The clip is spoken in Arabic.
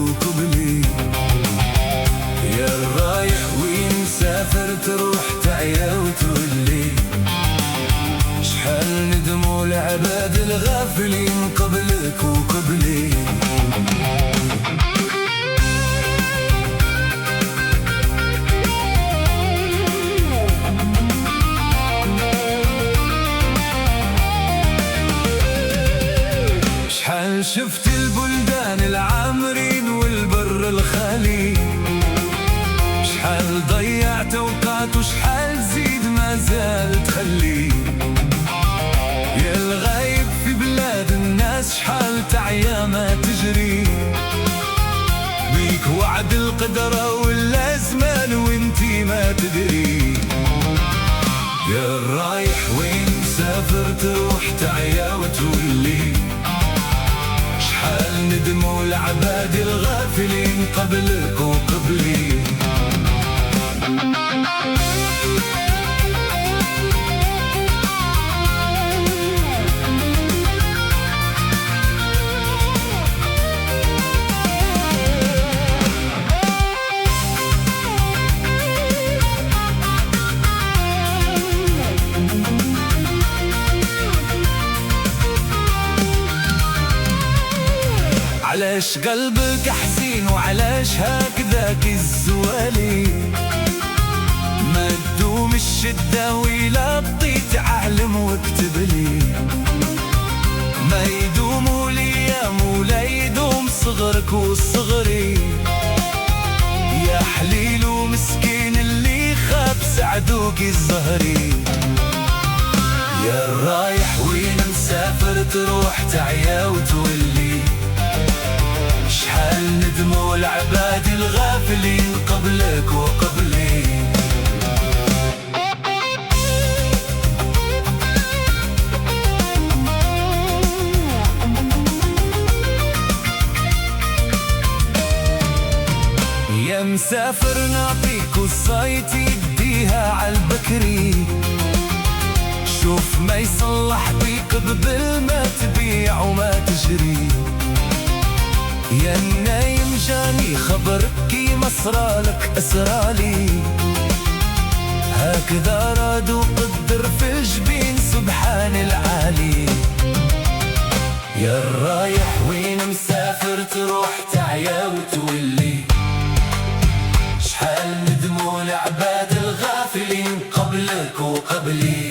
وقبلي. يا الرايح وين مسافر تروح تعيا وتولي، شحال ندموا العباد الغافلين قبلك وقبلي. شحال شفت البلدان العامرين والبر الخالي، شحال ضيعت اوقات وشحال زيد ما زال تخلي. يا الغايب في بلاد الناس شحال تعيا ما تجري، بيك وعد القدرة ولا زمان وانتي ما تدري. يا الرايح وين مسافر تروح تعيا وتولي، شحال ندموا العباد الغافلين قبلك وقبلي. علاش قلبك حزين وعلاش هكذاك الزوالي، ما تدوم الشدة ويلا بطيت عالم واكتب لي، ما يدوم الايام ولا يدوم صغرك وصغري. يا حليل ومسكين اللي خاب سعدوك الزهري. يا الرايح وين مسافر تروح تعيا وتولي، شحال ندموا العباد الغافلين قبلك وقبلي. يا مسافر نعطيك وصايت يديها عالبكري، شوف ما يصلح بيك قبل ما تبيع وما تجري. يا النايم جاني خبر كيما صرالك أسرالي، هكذا راد وقدر في الجبين سبحان العالي. يا الرايح وين مسافر تروح تعيا وتولي، شحال ندموا العباد الغافلين قبلك وقبلي.